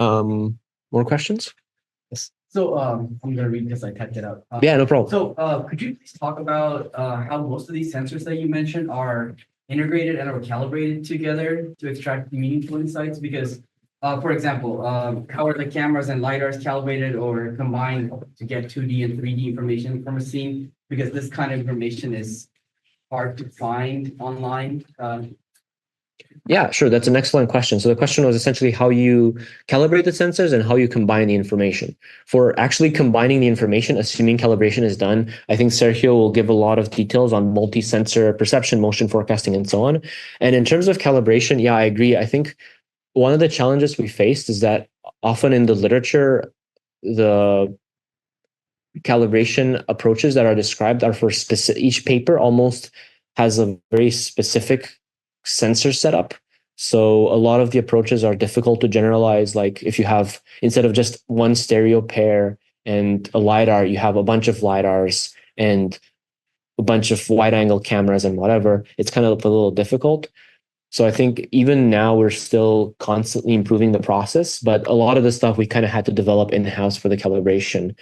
More questions? Yes. So I'm gonna read because I typed it out. Yeah, no problem. So could you please talk about how most of these sensors that you mentioned are integrated and are calibrated together to extract meaningful insights? Because, for example, how are the cameras and lidars calibrated or combined to get 2D and 3D information from a scene? Because this kind of information is hard to find online. Yeah, sure. That's an excellent question. So the question was essentially how you calibrate the sensors and how you combine the information. For actually combining the information, assuming calibration is done, I think Sergio will give a lot of details on multi-sensor perception, motion forecasting, and so on. And in terms of calibration, yeah, I agree. I think one of the challenges we faced is that often in the literature, the calibration approaches that are described are for specific, each paper almost has a very specific sensor setup. So a lot of the approaches are difficult to generalize. Like if you have, instead of just one stereo pair and a LiDAR, you have a bunch of LiDARs and a bunch of wide angle cameras and whatever, it's kind of a little difficult. So I think even now we're still constantly improving the process, but a lot of the stuff we kind of had to develop in-house for the calibration.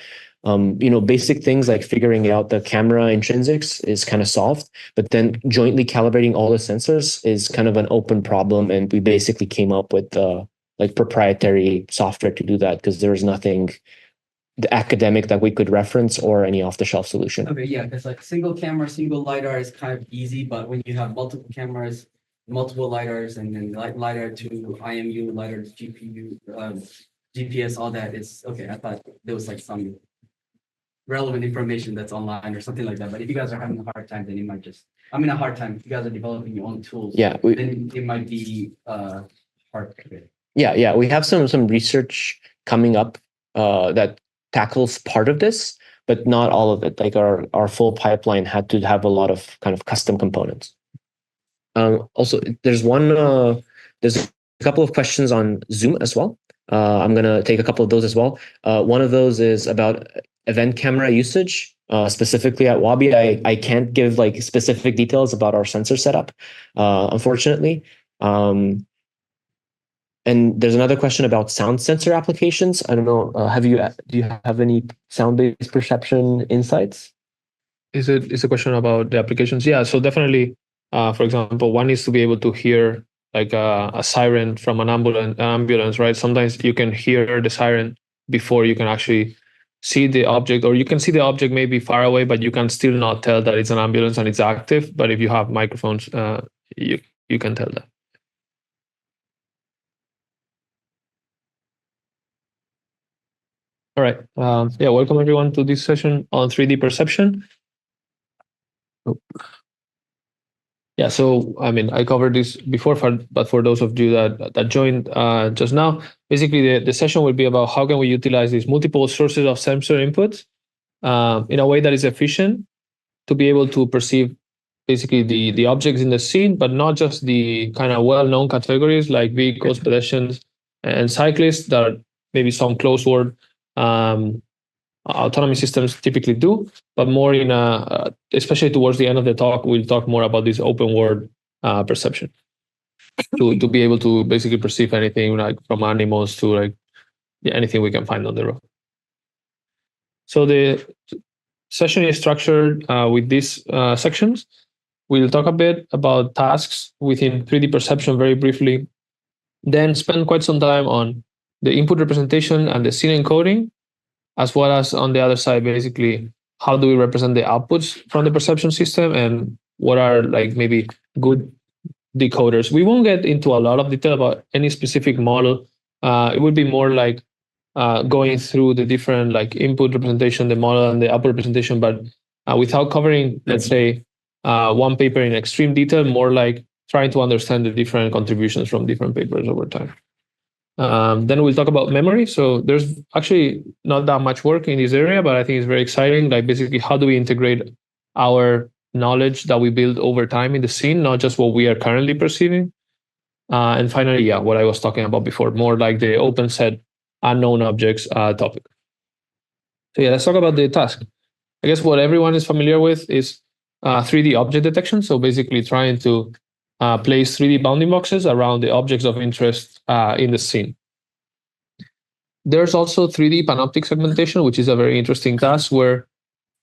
Basic things like figuring out the camera intrinsics is kind of solved, but then jointly calibrating all the sensors is kind of an open problem. And we basically came up with like proprietary software to do that because there was nothing the academic that we could reference or any off-the-shelf solution. Okay, yeah, because like single camera, single LiDAR is kind of easy, but when you have multiple cameras, multiple LiDARs, and then LiDAR to IMU, LiDAR to GPU, GPS, all that is okay. I thought there was like some relevant information that's online or something like that. But if you guys are having a hard time, then it might just, I mean, a hard time. If you guys are developing your own tools, Yeah, then it might be hard. Yeah, we have some research coming up that tackles part of this, but not all of it. Like our full pipeline had to have a lot of kind of custom components. Also, there's a couple of questions on Zoom as well. I'm gonna take a couple of those as well. One of those is about event camera usage, specifically at Waabi. I can't give like specific details about our sensor setup, unfortunately. And there's another question about sound sensor applications. I don't know. Do you have any sound-based perception insights? Is a question about the applications? Yeah. So definitely, for example, one is to be able to hear like a siren from an ambulance, right? Sometimes you can hear the siren before you can actually see the object, or you can see the object maybe far away, but you can still not tell that it's an ambulance and it's active. But if you have microphones, you can tell that. All right. Yeah, welcome everyone to this session on 3D perception. Oh. Yeah, so I mean, I covered this before, but for those of you that joined just now, basically the session will be about how can we utilize these multiple sources of sensor inputs in a way that is efficient to be able to perceive basically the objects in the scene, but not just the kind of well-known categories like vehicles, pedestrians, and cyclists that maybe some closed word autonomy systems typically do, but more in especially towards the end of the talk, we'll talk more about this open world perception to be able to basically perceive anything like from animals to like anything we can find on the road. So the session is structured with these sections. We'll talk a bit about tasks within 3D perception very briefly, then spend quite some time on the input representation and the scene encoding, as well as on the other side, basically, how do we represent the outputs from the perception system and what are like maybe good decoders. We won't get into a lot of detail about any specific model. It would be more like going through the different like input representation, the model and the output representation, but without covering, let's say, one paper in extreme detail, more like trying to understand the different contributions from different papers over time. Then we'll talk about memory. So there's actually not that much work in this area, but I think it's very exciting. Like basically, how do we integrate our knowledge that we build over time in the scene, not just what we are currently perceiving? And finally, yeah, what I was talking about before, more like the open set unknown objects topic. So yeah, let's talk about the task. I guess what everyone is familiar with is 3D object detection. So basically trying to place 3D bounding boxes around the objects of interest in the scene. There's also 3D panoptic segmentation, which is a very interesting task where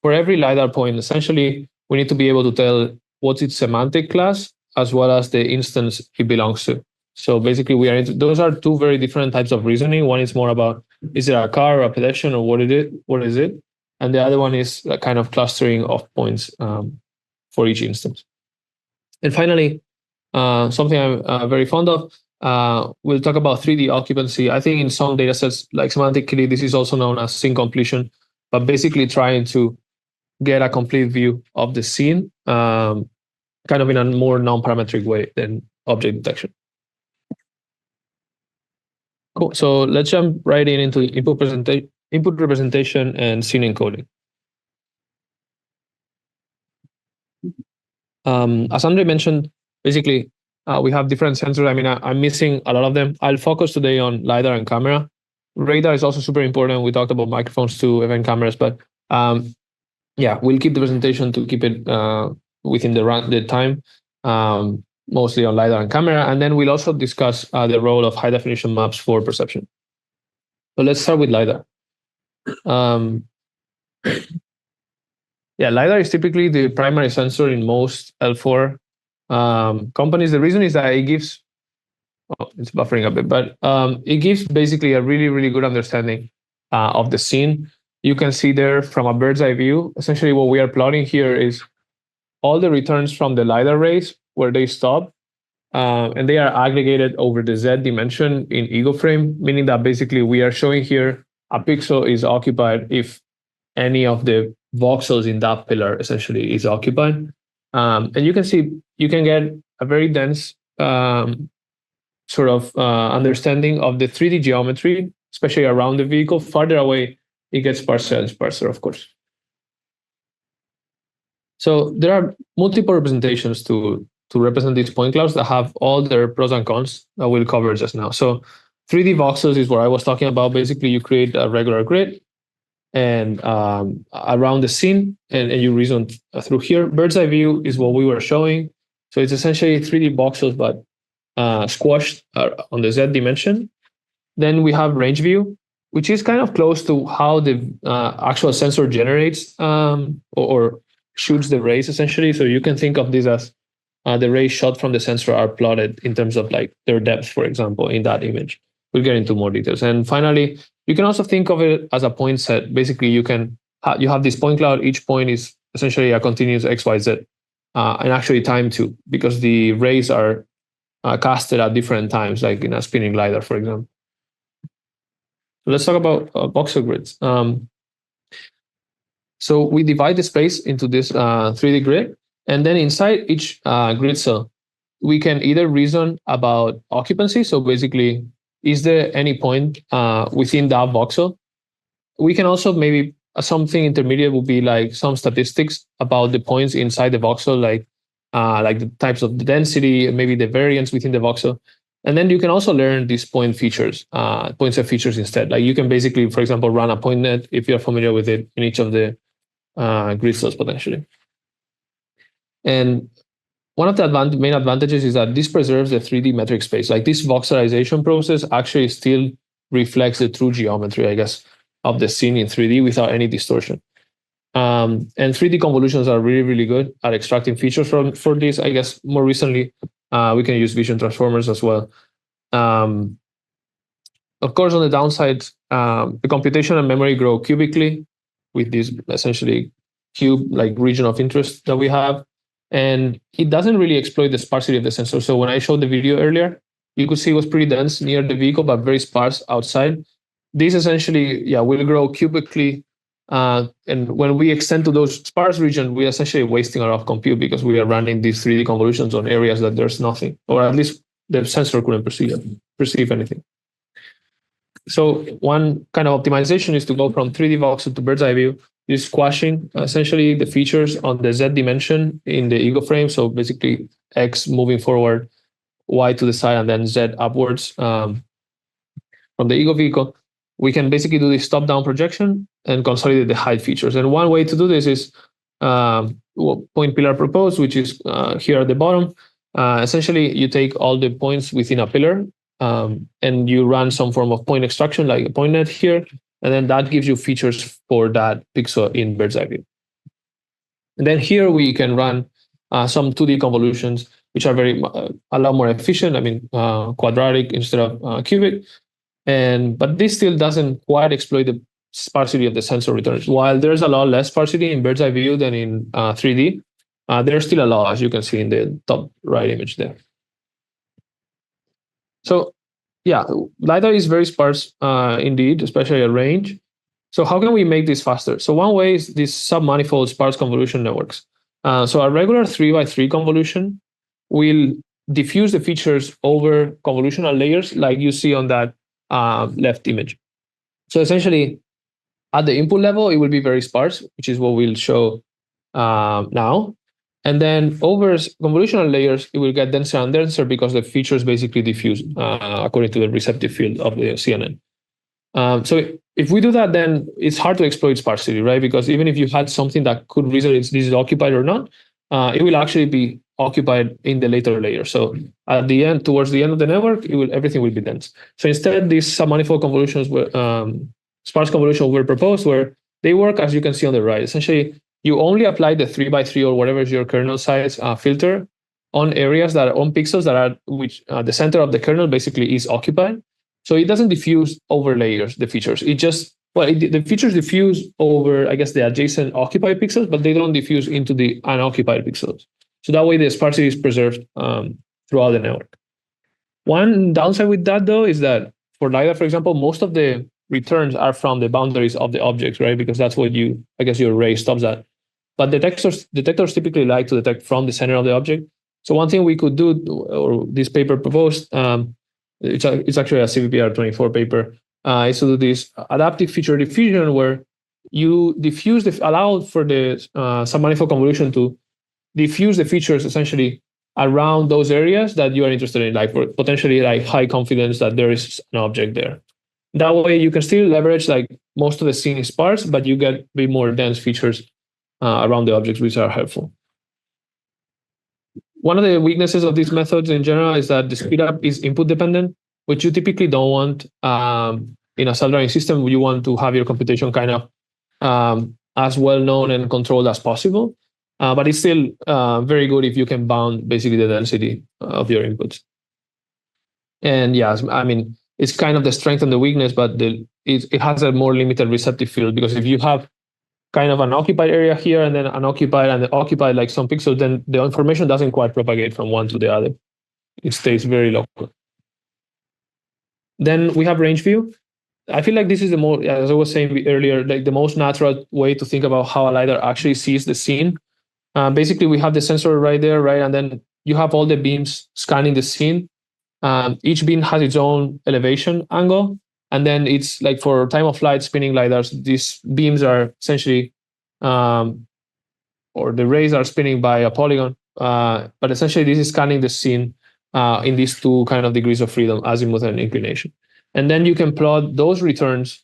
for every LiDAR point, essentially, we need to be able to tell what's its semantic class as well as the instance it belongs to. So basically, those are two very different types of reasoning. One is more about is it a car or a pedestrian or what is it? What is it? And the other one is a kind of clustering of points for each instance. And finally, something I'm very fond of. We'll talk about 3D occupancy. I think in some data sets, like semantically, this is also known as scene completion, but basically trying to get a complete view of the scene, kind of in a more non-parametric way than object detection. Cool. So let's jump right into input representation and scene encoding. As Andre mentioned, basically, we have different sensors. I mean, I'm missing a lot of them. I'll focus today on LiDAR and camera. Radar is also super important. We talked about microphones too, event cameras, but yeah, we'll keep the presentation to keep it within the time, mostly on LiDAR and camera. And then we'll also discuss the role of high definition maps for perception. So let's start with LiDAR. Yeah, LiDAR is typically the primary sensor in most L4 companies. The reason is that it gives, it's buffering a bit, but it gives basically a really, really good understanding of the scene. You can see there from a bird's eye view, essentially what we are plotting here is all the returns from the LiDAR rays where they stop, and they are aggregated over the Z dimension in ego frame, meaning that basically we are showing here a pixel is occupied if any of the voxels in that pillar essentially is occupied. And you can see, you can get a very dense sort of understanding of the 3D geometry, especially around the vehicle. Farther away, it gets sparser and sparser, of course. So there are multiple representations to represent these point clouds that have all their pros and cons that we'll cover just now. So 3D voxels is what I was talking about. Basically, you create a regular grid and around the scene, and you reason through here. Bird's eye view is what we were showing. So it's essentially 3D voxels, but squashed on the Z dimension. Then we have range view, which is kind of close to how the actual sensor generates or shoots the rays, essentially. So you can think of this as the rays shot from the sensor are plotted in terms of like their depth, for example, in that image. We'll get into more details. And finally, you can also think of it as a point set. Basically, you have this point cloud. Each point is essentially a continuous XYZ, and actually time too, because the rays are casted at different times, like in a spinning LiDAR, for example. Let's talk about voxel grids. So we divide the space into this 3D grid, and then inside each grid cell, we can either reason about occupancy. So basically, is there any point within that voxel? We can also maybe something intermediate would be like some statistics about the points inside the voxel, like the types of the density, maybe the variance within the voxel. And then you can also learn these point features, point set features instead. Like you can basically, for example, run a point net if you're familiar with it in each of the grid cells potentially. And one of the main advantages is that this preserves the 3D metric space. Like this voxelization process actually still reflects the true geometry, I guess, of the scene in 3D without any distortion. And 3D convolutions are really, really good at extracting features for this. I guess more recently, we can use vision transformers as well. Of course, on the downside, the computation and memory grow cubically with this essentially cube-like region of interest that we have. And it doesn't really exploit the sparsity of the sensor. So when I showed the video earlier, you could see it was pretty dense near the vehicle, but very sparse outside. These essentially, will grow cubically. And when we extend to those sparse regions, we're essentially wasting a lot of compute because we are running these 3D convolutions on areas that there's nothing, or at least the sensor couldn't perceive anything. So one kind of optimization is to go from 3D voxel to bird's eye view, is squashing essentially the features on the Z dimension in the ego frame. So basically X moving forward, Y to the side, and then Z upwards from the ego vehicle. We can basically do this top-down projection and consolidate the height features. And one way to do this is point pillar proposed, which is here at the bottom. Essentially, you take all the points within a pillar and you run some form of point extraction, like a point net here, and then that gives you features for that pixel in bird's eye view. And then here we can run some 2D convolutions, which are a lot more efficient. I mean, quadratic instead of cubic. But this still doesn't quite exploit the sparsity of the sensor returns. While there's a lot less sparsity in bird's eye view than in 3D, there's still a lot, as you can see in the top right image there. So yeah, LiDAR is very sparse indeed, especially at range. So how can we make this faster? So one way is these submanifold sparse convolution networks. So a regular 3x3 convolution will diffuse the features over convolutional layers like you see on that left image. So essentially, at the input level, it will be very sparse, which is what we'll show now. And then over convolutional layers, it will get denser and denser because the features basically diffuse according to the receptive field of the CNN. So if we do that, then it's hard to exploit sparsity, right? Because even if you had something that could reason this is occupied or not, it will actually be occupied in the later layer. So at the end, towards the end of the network, everything will be dense. So instead, these submanifold convolutions were sparse convolutions were proposed, where they work as you can see on the right. Essentially, you only apply the 3x3 or whatever is your kernel size filter on areas that are on pixels that are the center of the kernel basically is occupied. So it doesn't diffuse over layers, the features. The features diffuse over, I guess, the adjacent occupied pixels, but they don't diffuse into the unoccupied pixels. So that way the sparsity is preserved throughout the network. One downside with that, though, is that for LiDAR, for example, most of the returns are from the boundaries of the objects, right? Because that's what your array stops at. But detectors typically like to detect from the center of the object. So one thing we could do, or this paper proposed, it's actually a CVPR 24 paper, is to do this adaptive feature diffusion where you allow for the submanifold convolution to diffuse the features essentially around those areas that you are interested in, like potentially like high confidence that there is an object there. That way you can still leverage like most of the scene is sparse, but you get a bit more dense features around the objects, which are helpful. One of the weaknesses of these methods in general is that the speedup is input dependent, which you typically don't want in a self-driving system. You want to have your computation kind of as well known and controlled as possible. But it's still very good if you can bound basically the density of your inputs. And yeah, I mean, it's kind of the strength and the weakness, but it has a more limited receptive field, because if you have kind of an occupied area here and then unoccupied and occupied like some pixels, then the information doesn't quite propagate from one to the other. It stays very local. Then we have range view. I feel like this is the most, as I was saying earlier, like the most natural way to think about how a LiDAR actually sees the scene. Basically, we have the sensor right there, right? And then you have all the beams scanning the scene. Each beam has its own elevation angle. And then it's like for time of flight spinning LiDARs, these beams are essentially, or the rays are spinning by a polygon. But essentially, this is scanning the scene in these two kind of degrees of freedom, azimuth and inclination. And then you can plot those returns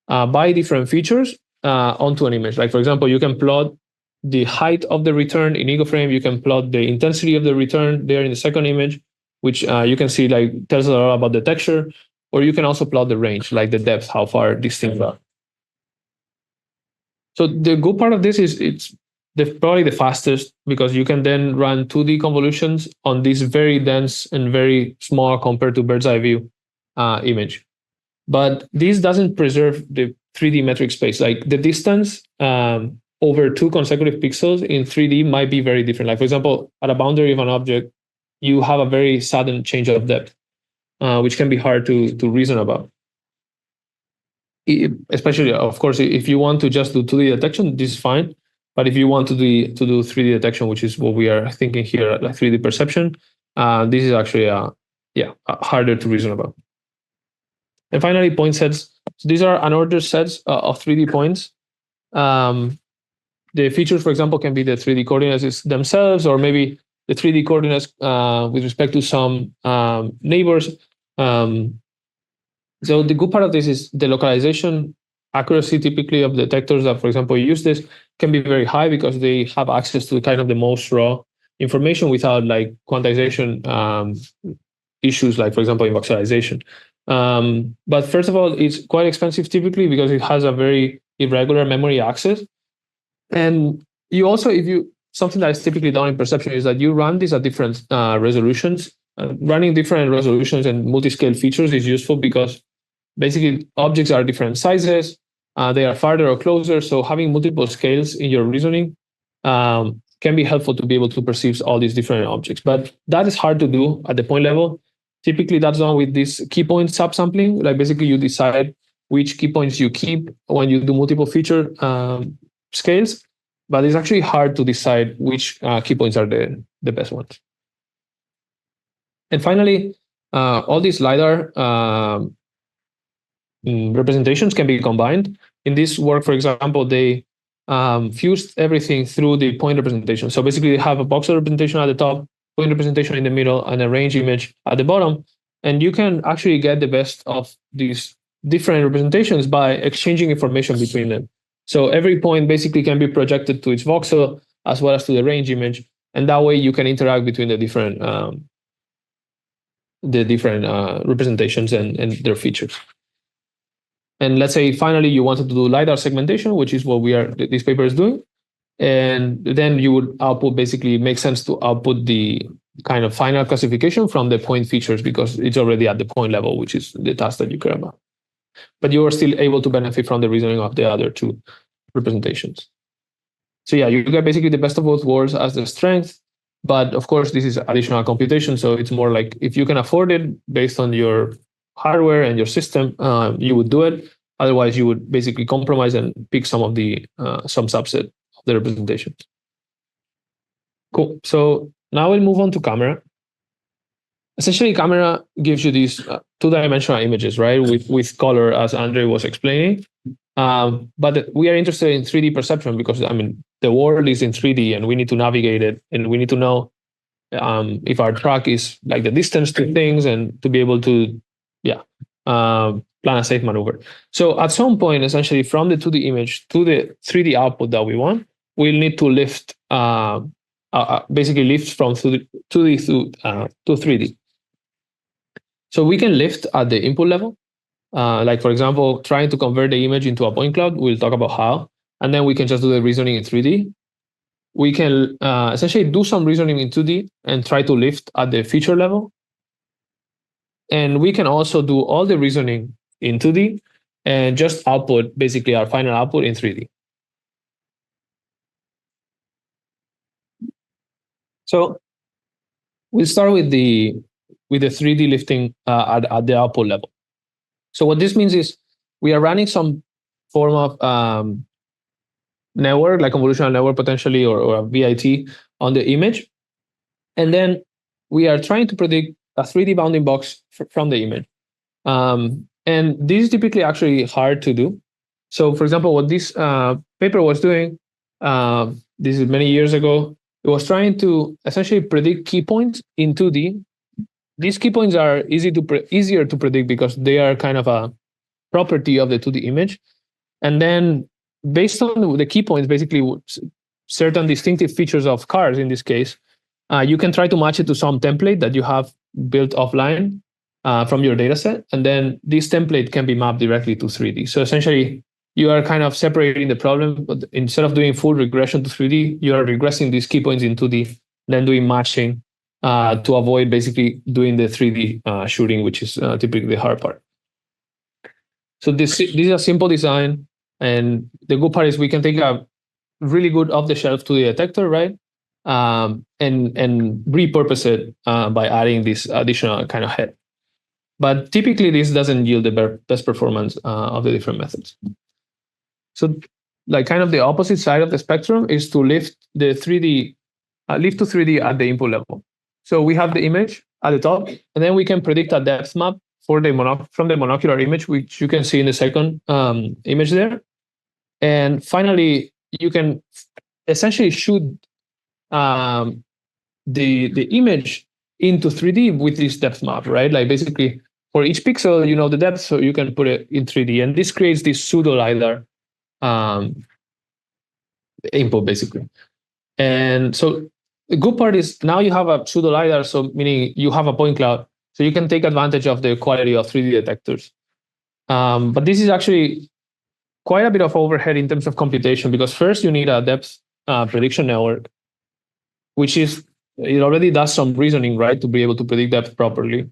by different features onto an image. Like, for example, you can plot the height of the return in ego frame. You can plot the intensity of the return there in the second image, which you can see like tells a lot about the texture. Or you can also plot the range, like the depth, how far these things are. So the good part of this is it's probably the fastest, because you can then run 2D convolutions on this very dense and very small compared to bird's eye view image. But this doesn't preserve the 3D metric space. Like the distance over two consecutive pixels in 3D might be very different. Like, for example, at a boundary of an object, you have a very sudden change of depth, which can be hard to reason about. Especially, of course, if you want to just do 2D detection, this is fine. But if you want to do 3D detection, which is what we are thinking here, like 3D perception, this is actually harder to reason about. And finally, point sets. So these are unordered sets of 3D points. The features, for example, can be the 3D coordinates themselves, or maybe the 3D coordinates with respect to some neighbors. So the good part of this is the localization accuracy typically of detectors that, for example, use this can be very high, because they have access to kind of the most raw information without like quantization issues, like for example in voxelization. But first of all, it's quite expensive typically because it has a very irregular memory access. And you also, if you something that is typically done in perception is that you run these at different resolutions. Running different resolutions and multi-scale features is useful because basically objects are different sizes, they are farther or closer. So having multiple scales in your reasoning can be helpful to be able to perceive all these different objects. But that is hard to do at the point level. Typically, that's done with this key point subsampling. Like basically, you decide which key points you keep when you do multiple feature scales. But it's actually hard to decide which key points are the best ones. And finally, all these LiDAR representations can be combined. In this work, for example, they fused everything through the point representation. So basically, they have a voxel representation at the top, point representation in the middle, and a range image at the bottom. And you can actually get the best of these different representations by exchanging information between them. So every point basically can be projected to its voxel as well as to the range image, and that way you can interact between the different representations and their features. And let's say finally you wanted to do LiDAR segmentation, which is what this paper is doing. And then you would output, basically make sense to output the kind of final classification from the point features because it's already at the point level, which is the task that you care about. But you are still able to benefit from the reasoning of the other two representations. So yeah, you get basically the best of both worlds as the strength. But of course, this is additional computation. So it's more like if you can afford it based on your hardware and your system, you would do it. Otherwise, you would basically compromise and pick some subset of the representations. Cool. So now we'll move on to camera. Essentially, camera gives you these two-dimensional images, right, with color, as Andre was explaining. But we are interested in 3D perception because, I mean, the world is in 3D and we need to navigate it, and we need to know if our track is like the distance to things and to be able to, plan a safe maneuver. So at some point, essentially, from the 2D image to the 3D output that we want, we'll need to lift, basically lift from 2D to 3D. So we can lift at the input level. Like, for example, trying to convert the image into a point cloud. We'll talk about how. And then we can just do the reasoning in 3D. We can essentially do some reasoning in 2D and try to lift at the feature level. And we can also do all the reasoning in 2D and just output basically our final output in 3D. So we'll start with the 3D lifting at the output level. So what this means is we are running some form of network, like convolutional network potentially, or a VIT on the image. And then we are trying to predict a 3D bounding box from the image. And this is typically actually hard to do. So for example, what this paper was doing, this is many years ago, it was trying to essentially predict key points in 2D. These key points are easier to predict because they are kind of a property of the 2D image. And then based on the key points, basically certain distinctive features of cars in this case, you can try to match it to some template that you have built offline from your data set. And then this template can be mapped directly to 3D. So essentially, you are kind of separating the problem, but instead of doing full regression to 3D, you are regressing these key points in 2D, then doing matching to avoid basically doing the 3D shooting, which is typically the hard part. So this is a simple design. And the good part is we can take a really good off-the-shelf 2D detector, right? And repurpose it by adding this additional kind of head. But typically, this doesn't yield the best performance of the different methods. So, like kind of the opposite side of the spectrum is to lift the 3D, lift to 3D at the input level. So we have the image at the top, and then we can predict a depth map for from the monocular image, which you can see in the second image there. And finally, you can essentially shoot the image into 3D with this depth map, right? Like basically, for each pixel, you know the depth, so you can put it in 3D. And this creates this pseudo LiDAR input, basically. And so the good part is now you have a pseudo LiDAR, so meaning you have a point cloud. So you can take advantage of the quality of 3D detectors. But this is actually quite a bit of overhead in terms of computation, because first you need a depth prediction network, which is, it already does some reasoning, right, to be able to predict depth properly.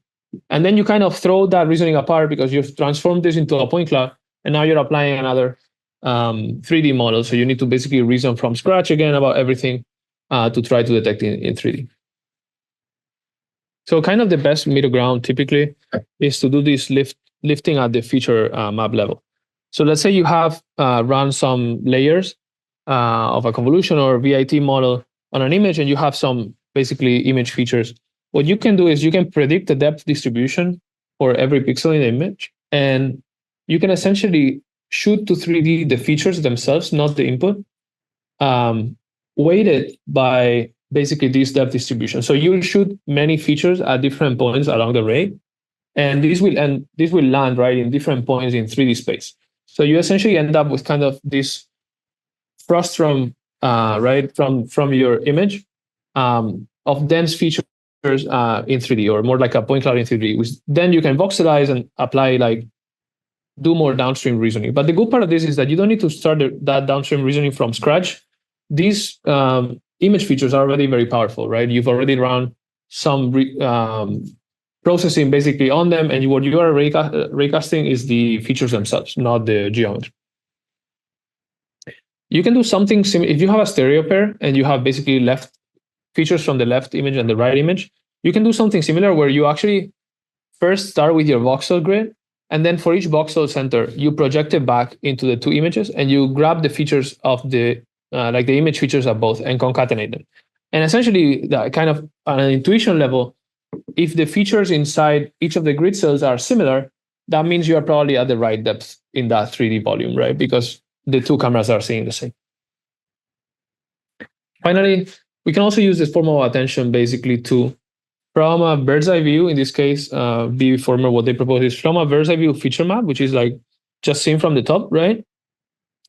And then you kind of throw that reasoning apart because you've transformed this into a point cloud, and now you're applying another 3D model. So you need to basically reason from scratch again about everything to try to detect in 3D. So kind of the best middle ground typically is to do this lifting at the feature map level. So let's say you have run some layers of a convolution or VIT model on an image, and you have some basically image features. What you can do is you can predict the depth distribution for every pixel in the image, and you can essentially shoot to 3D the features themselves, not the input, weighted by basically this depth distribution. So you'll shoot many features at different points along the array, and this will land right in different points in 3D space. So you essentially end up with kind of this frustum right from your image of dense features in 3D, or more like a point cloud in 3D, which then you can voxelize and apply, like, do more downstream reasoning. But the good part of this is that you don't need to start that downstream reasoning from scratch. These image features are already very powerful, right? You've already run some processing basically on them, and what you are raycasting is the features themselves, not the geometry. You can do something similar if you have a stereo pair and you have basically left features from the left image and the right image. You can do something similar where you actually first start with your voxel grid, and then for each voxel center, you project it back into the two images, and you grab the features of the like the image features of both and concatenate them. And essentially, that kind of on an intuition level, if the features inside each of the grid cells are similar, that means you are probably at the right depth in that 3D volume, right? Because the two cameras are seeing the same. Finally, we can also use this form of attention basically to, from a bird's eye view, in this case, BVFormer, what they propose is from a bird's eye view feature map, which is like just seen from the top, right?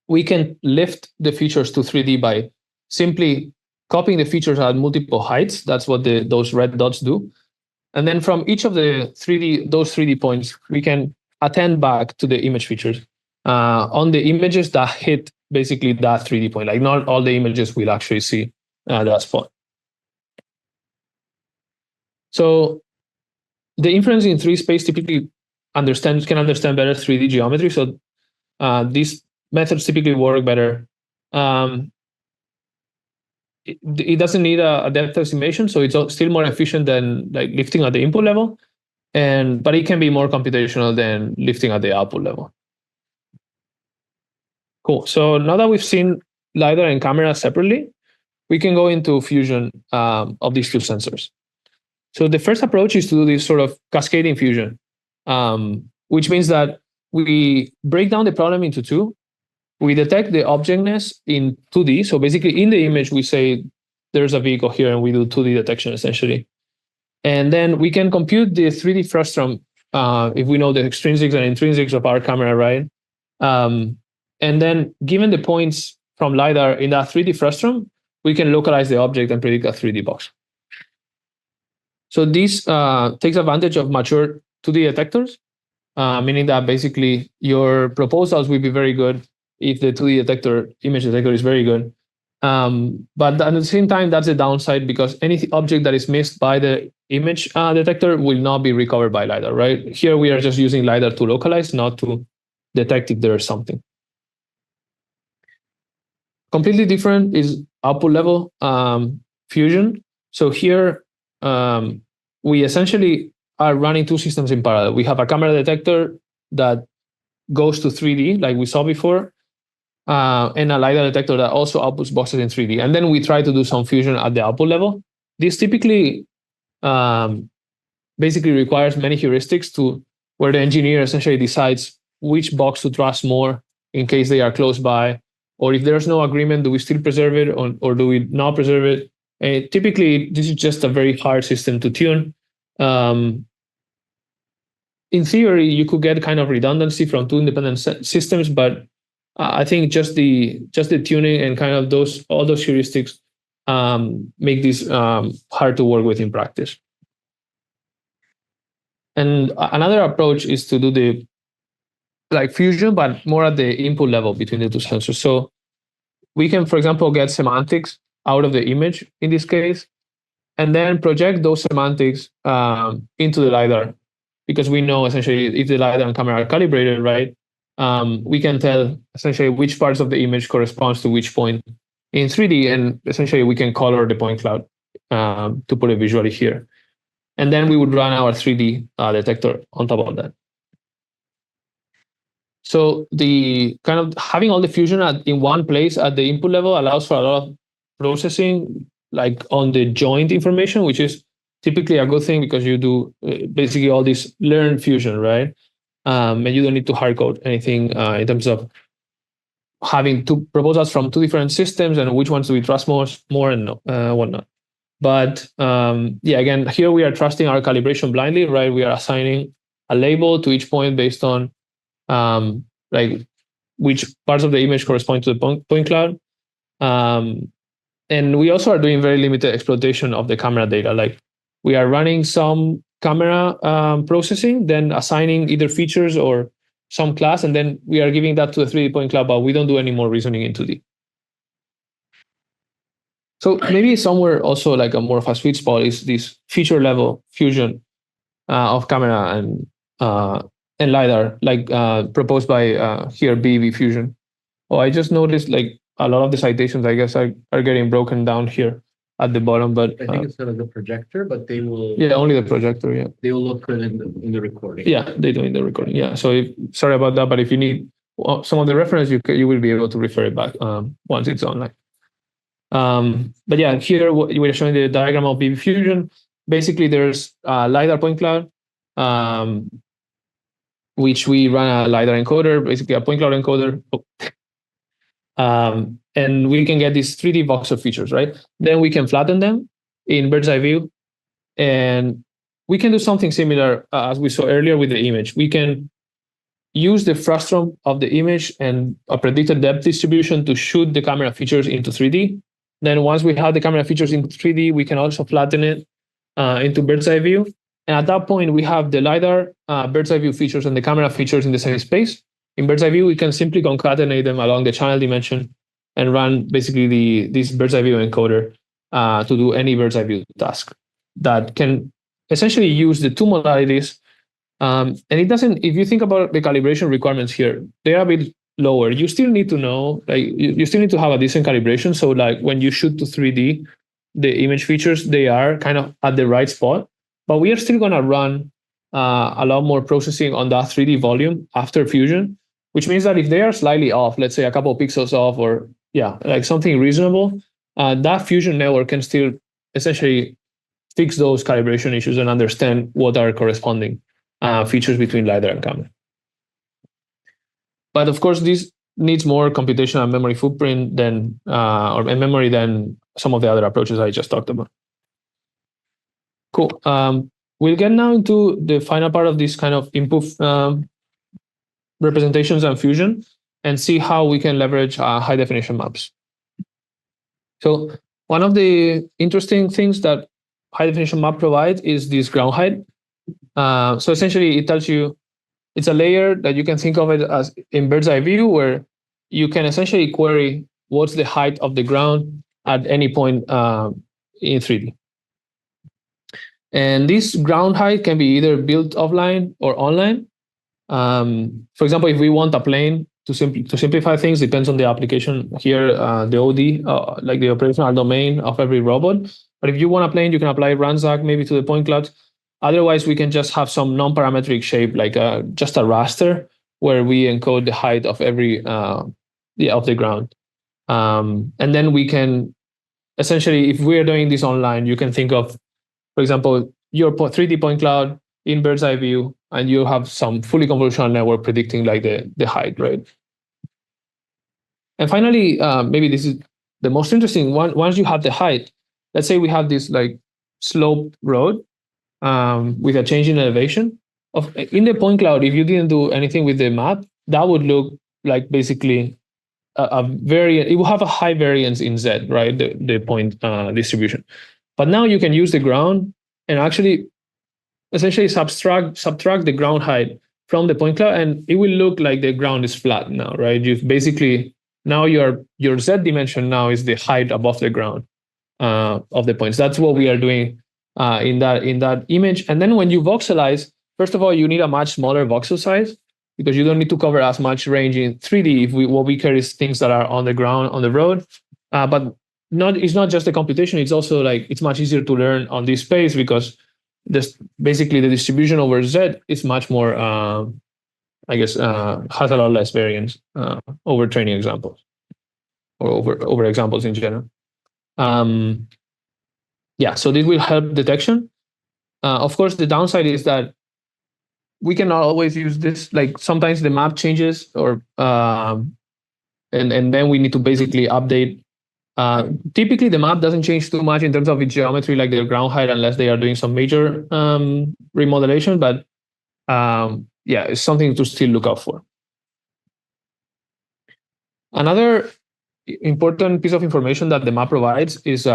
We can lift the features to 3D by simply copying the features at multiple heights. That's what those red dots do. And then from each of the those 3D points, we can attend back to the image features on the images that hit basically that 3D point. Like, not all the images will actually see that spot. So the inference in 3D space typically can understand better 3D geometry. So these methods typically work better. It doesn't need a depth estimation, so it's still more efficient than like lifting at the input level, but it can be more computational than lifting at the output level. Cool. So now that we've seen LiDAR and camera separately, we can go into fusion of these two sensors. So the first approach is to do this sort of cascading fusion, which means that we break down the problem into two. We detect the objectness in 2D. So basically in the image, we say there's a vehicle here, and we do 2D detection essentially. And then we can compute the 3D frustum if we know the extrinsics and intrinsics of our camera, right? And then given the points from LiDAR in that 3D frustum, we can localize the object and predict a 3D box. So this takes advantage of mature 2D detectors, meaning that basically your proposals will be very good if the 2D image detector is very good. But at the same time, that's a downside, because any object that is missed by the image detector will not be recovered by LiDAR, right? Here we are just using LiDAR to localize, not to detect if there is something. Completely different is output level fusion. So here we essentially are running two systems in parallel. We have a camera detector that goes to 3D, like we saw before, and a LiDAR detector that also outputs boxes in 3D. And then we try to do some fusion at the output level. This typically basically requires many heuristics where the engineer essentially decides which box to trust more in case they are close by, or if there's no agreement, do we still preserve it or do we not preserve it? And typically, this is just a very hard system to tune. In theory, you could get kind of redundancy from two independent systems, but I think just the tuning and kind of all those heuristics make this hard to work with in practice. And another approach is to do the like fusion, but more at the input level between the two sensors. So we can, for example, get semantics out of the image in this case, and then project those semantics into the LiDAR, because we know essentially if the LiDAR and camera are calibrated, right, we can tell essentially which parts of the image corresponds to which point in 3D, and essentially we can color the point cloud to put it visually here. And then we would run our 3D detector on top of that. So the kind of having all the fusion in one place at the input level allows for a lot of processing, like on the joint information, which is typically a good thing because you do basically all this learned fusion, right? And you don't need to hard code anything in terms of having two proposals from two different systems and which ones do we trust more and whatnot. But yeah, again, here we are trusting our calibration blindly, right? We are assigning a label to each point based on like which parts of the image correspond to the point cloud. And we also are doing very limited exploitation of the camera data. Like we are running some camera processing, then assigning either features or some class, and then we are giving that to the 3D point cloud, but we don't do any more reasoning in 2D. So maybe somewhere also like a more of a sweet spot is this feature level fusion of camera and LiDAR, like proposed by here BV Fusion. Oh, I just noticed like a lot of the citations, I guess, are getting broken down here at the bottom, but I think it's the projector, but they will. Yeah, only the projector. Yeah, they will look good in the recording. Yeah, they do in the recording. Yeah, so sorry about that, but if you need some of the reference, you will be able to refer it back once it's online. But yeah, here we're showing the diagram of BB Fusion. Basically, there's a LiDAR point cloud, which we run a LiDAR encoder, basically a point cloud encoder. And we can get these 3D voxel features, right? Then we can flatten them in bird's eye view. And we can do something similar as we saw earlier with the image. We can use the frustum of the image and a predicted depth distribution to shoot the camera features into 3D. Then once we have the camera features in 3D, we can also flatten it into bird's eye view. And at that point, we have the LiDAR bird's eye view features and the camera features in the same space. In bird's eye view, we can simply concatenate them along the channel dimension and run basically this bird's eye view encoder to do any bird's eye view task that can essentially use the two modalities. And it doesn't, if you think about the calibration requirements here, they're a bit lower. You still need to know, like you still need to have a decent calibration. So like when you shoot to 3D, the image features, they are kind of at the right spot, but we are still gonna run a lot more processing on that 3D volume after fusion, which means that if they are slightly off, let's say a couple of pixels off, or yeah, like something reasonable, that fusion network can still essentially fix those calibration issues and understand what are corresponding features between LiDAR and camera. But of course, this needs more computational and memory footprint than or memory than some of the other approaches I just talked about. Cool. We'll get now into the final part of this kind of input representations and fusion and see how we can leverage high definition maps. So one of the interesting things that high definition map provides is this ground height. So essentially it tells you, it's a layer that you can think of it as in bird's eye view, where you can essentially query what's the height of the ground at any point in 3D. And this ground height can be either built offline or online. For example, if we want a plane to simplify things, depends on the application here, the OD, like the operational domain of every robot. But if you want a plane, you can apply RANSAC maybe to the point cloud. Otherwise, we can just have some non-parametric shape, like just a raster, where we encode the height of every of the ground. And then we can essentially, if we are doing this online, you can think of, for example, your 3D point cloud in bird's eye view, and you have some fully convolutional network predicting like the height, right? And finally, maybe this is the most interesting one. Once you have the height, let's say we have this like sloped road with a change in elevation. In the point cloud, if you didn't do anything with the map, that would look like basically it will have a high variance in Z, right? The point distribution. But now you can use the ground and actually essentially subtract the ground height from the point cloud, and it will look like the ground is flat now, right? You've basically now your Z dimension now is the height above the ground of the points. That's what we are doing in that image. And then when you voxelize, first of all, you need a much smaller voxel size because you don't need to cover as much range in 3D. What we care is things that are on the ground, on the road. But it's not just the computation. It's also like it's much easier to learn on this space because basically the distribution over Z is much more, has a lot less variance over training examples or over examples in general. So this will help detection. Of course, the downside is that we cannot always use this. Like sometimes the map changes, or and then we need to basically update. Typically, the map doesn't change too much in terms of its geometry, like the ground height, unless they are doing some major remodelation. But it's something to still look out for. Another important piece of information that the map provides is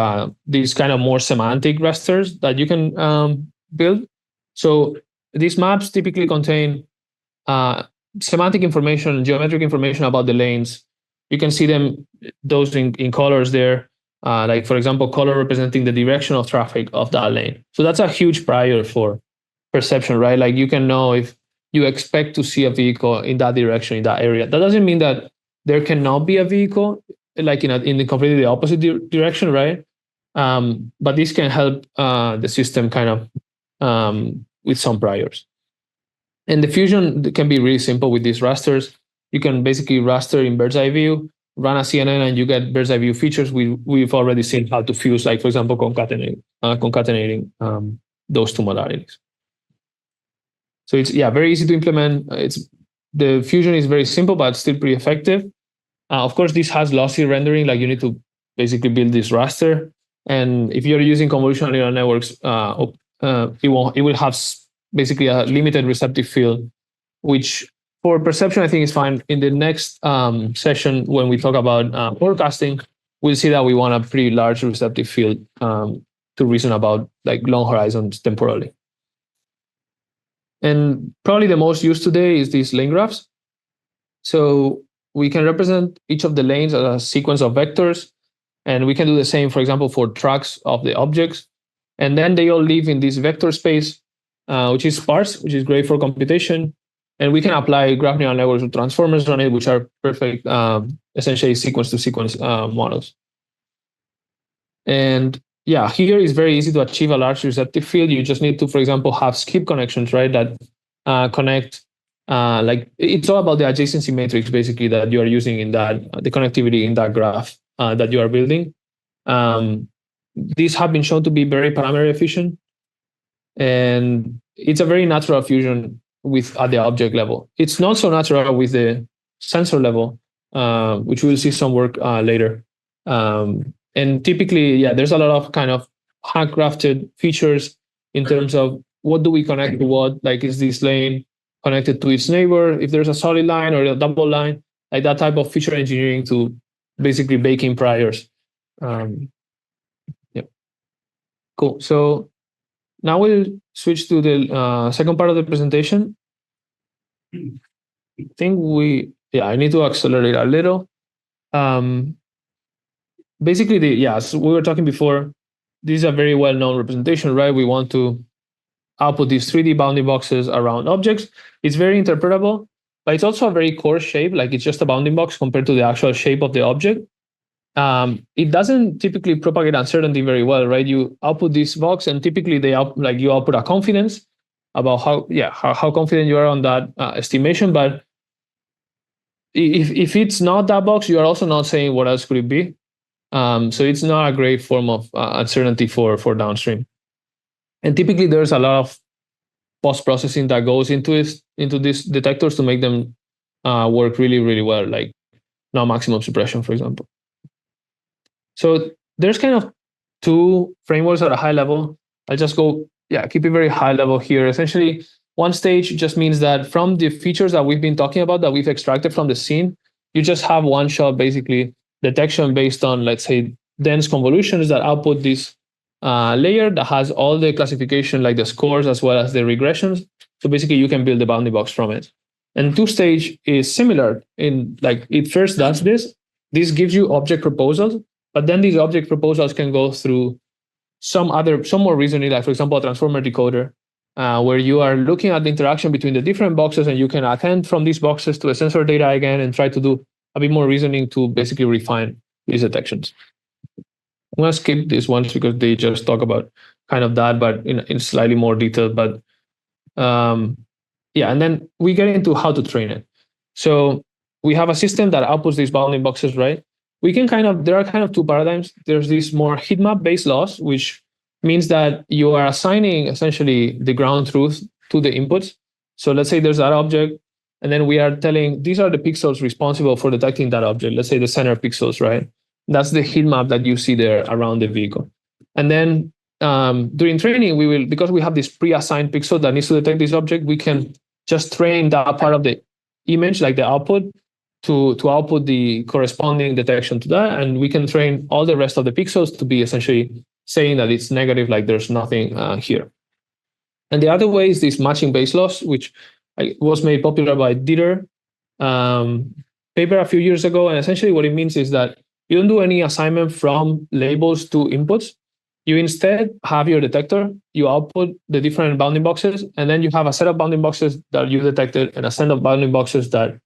these kind of more semantic rasters that you can build. So these maps typically contain semantic information, geometric information about the lanes. You can see those in colors there, like for example, color representing the direction of traffic of that lane. So that's a huge prior for perception, right? Like you can know if you expect to see a vehicle in that direction, in that area. That doesn't mean that there cannot be a vehicle like in the completely the opposite direction, right? But this can help the system kind of with some priors. And the fusion can be really simple with these rasters. You can basically raster in bird's eye view, run a CNN, and you get bird's eye view features. We've already seen how to fuse, like for example, concatenating those two modalities. So it's very easy to implement. The fusion is very simple, but still pretty effective. Of course, this has lossy rendering. Like you need to basically build this raster, and if you're using convolutional neural networks, it will have basically a limited receptive field, which for perception I think is fine. In the next session, when we talk about forecasting, we'll see that we want a pretty large receptive field to reason about like long horizons temporally. And probably the most used today is these lane graphs. So we can represent each of the lanes as a sequence of vectors, and we can do the same, for example, for tracks of the objects. And then they all live in this vector space, which is sparse, which is great for computation. And we can apply graph neural networks with transformers on it, which are perfect, essentially sequence-to-sequence models. And here is very easy to achieve a large receptive field. You just need to, for example, have skip connections, right, that connect. Like it's all about the adjacency matrix, basically, that you are using in that, the connectivity in that graph that you are building. These have been shown to be very parameter efficient, and it's a very natural fusion at the object level. It's not so natural with the sensor level, which we'll see some work later. And typically, there's a lot of kind of handcrafted features in terms of what do we connect to what, like is this lane connected to its neighbor, if there's a solid line or a double line, like that type of feature engineering to basically bake in priors. Cool. So now we'll switch to the second part of the presentation. I think I need to accelerate a little. Basically, so we were talking before, this is a very well-known representation, right? We want to output these 3D bounding boxes around objects. It's very interpretable, but it's also a very coarse shape, like it's just a bounding box compared to the actual shape of the object. It doesn't typically propagate uncertainty very well, right? You output this box, and typically you output a confidence about how confident you are on that estimation. But if it's not that box, you are also not saying what else could it be. So it's not a great form of uncertainty for downstream. And typically there's a lot of post-processing that goes into these detectors to make them work really, really well, like non-maximum suppression, for example. So there's kind of two frameworks at a high level. I'll just keep it very high level here. Essentially, one stage just means that from the features that we've been talking about, that we've extracted from the scene, you just have one-shot, basically, detection based on, let's say, dense convolutions that output this layer that has all the classification, like the scores as well as the regressions. So basically, you can build the bounding box from it. And two-stage is similar in like it first does this. This gives you object proposals, but then these object proposals can go through some more reasoning, like for example, a transformer decoder, where you are looking at the interaction between the different boxes, and you can attend from these boxes to the sensor data again and try to do a bit more reasoning to basically refine these detections. I'm going to skip these ones because they just talk about kind of that, but in slightly more detail. But yeah, and then we get into how to train it. So we have a system that outputs these bounding boxes, right? We can there are kind of two paradigms. There's this more heat map based loss, which means that you are assigning essentially the ground truth to the inputs. So let's say there's that object, and then we are telling these are the pixels responsible for detecting that object. Let's say the center pixels, right? That's the heat map that you see there around the vehicle. And then during training, we will, because we have this pre-assigned pixel that needs to detect this object, we can just train that part of the image, like the output, to output the corresponding detection to that. And we can train all the rest of the pixels to be essentially saying that it's negative, like there's nothing here. And the other way is this matching base loss, which was made popular by Dieter paper a few years ago. And essentially what it means is that you don't do any assignment from labels to inputs. You instead have your detector, you output the different bounding boxes, and then you have a set of bounding boxes that you detected and a set of bounding boxes that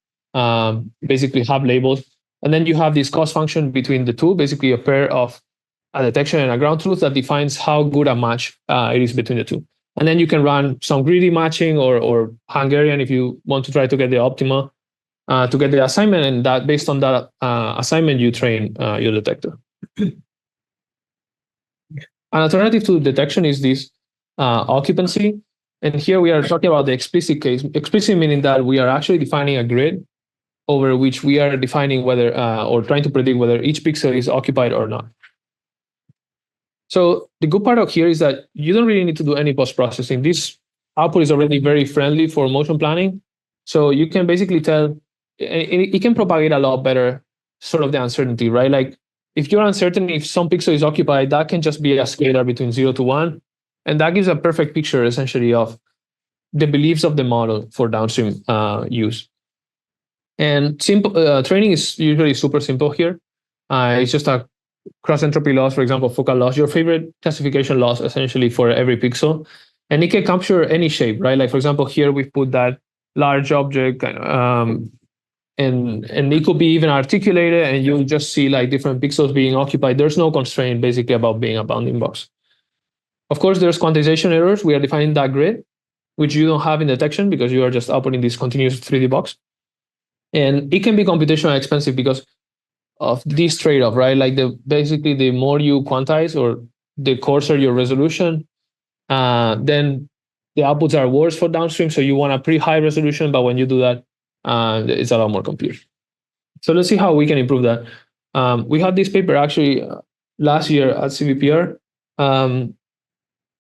basically have labels. And then you have this cost function between the two, basically a pair of a detection and a ground truth that defines how good a match it is between the two. And then you can run some greedy matching or Hungarian if you want to try to get the optima to get the assignment, and that based on that assignment, you train your detector. An alternative to detection is this occupancy. And here we are talking about the explicit case. Explicit meaning that we are actually defining a grid over which we are defining whether or trying to predict whether each pixel is occupied or not. So the good part of here is that you don't really need to do any post-processing. This output is already very friendly for motion planning. So you can basically tell, it can propagate a lot better sort of the uncertainty, right? Like if you're uncertain if some pixel is occupied, that can just be a scalar between 0 to 1. And that gives a perfect picture essentially of the beliefs of the model for downstream use. And simple training is usually super simple here. It's just a cross entropy loss, for example, focal loss, your favorite classification loss essentially for every pixel. And it can capture any shape, right? Like for example, here we've put that large object and it could be even articulated, and you'll just see like different pixels being occupied. There's no constraint basically about being a bounding box. Of course, there's quantization errors. We are defining that grid, which you don't have in detection because you are just outputting this continuous 3D box. And it can be computationally expensive because of this trade-off, right? Like basically the more you quantize or the coarser your resolution, then the outputs are worse for downstream. So you want a pretty high resolution, but when you do that, it's a lot more compute. So let's see how we can improve that. We had this paper actually last year at CVPR.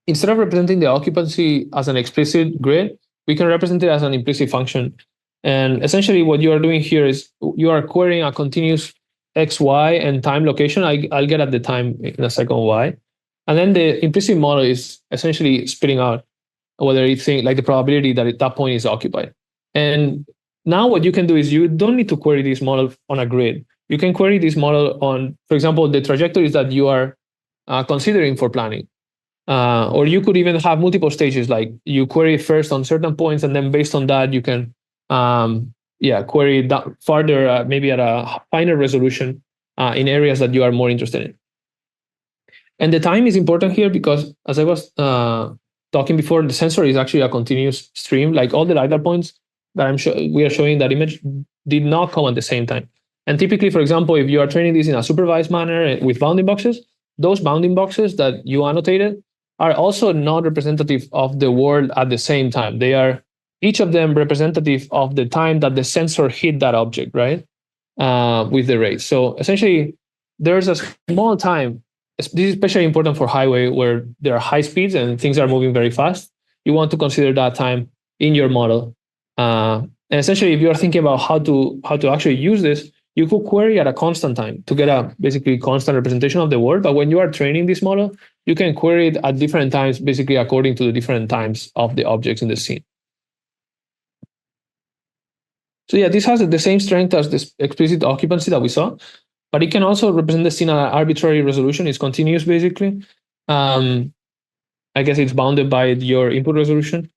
Instead of representing the occupancy as an explicit grid, we can represent it as an implicit function. And essentially what you are doing here is you are querying a continuous X, Y, and time location. I'll get at the time in a second why. And then the implicit model is essentially spitting out whether you think like the probability that at that point is occupied. And now what you can do is you don't need to query this model on a grid. You can query this model on, for example, the trajectories that you are considering for planning. Or you could even have multiple stages, like you query first on certain points, and then based on that, you can query that further, maybe at a finer resolution in areas that you are more interested in. And the time is important here because, as I was talking before, the sensor is actually a continuous stream. Like all the LiDAR points that we are showing that image did not come at the same time. And typically, for example, if you are training this in a supervised manner with bounding boxes, those bounding boxes that you annotated are also not representative of the world at the same time. They are each of them representative of the time that the sensor hit that object, right? With the rays. So essentially, there's a small time. This is especially important for highway where there are high speeds and things are moving very fast. You want to consider that time in your model. And essentially, if you are thinking about how to actually use this, you could query at a constant time to get a basically constant representation of the word. But when you are training this model, you can query it at different times, basically according to the different times of the objects in the scene. So yeah, this has the same strength as this explicit occupancy that we saw, but it can also represent the scene at an arbitrary resolution. It's continuous, basically. I guess it's bounded by your input resolution.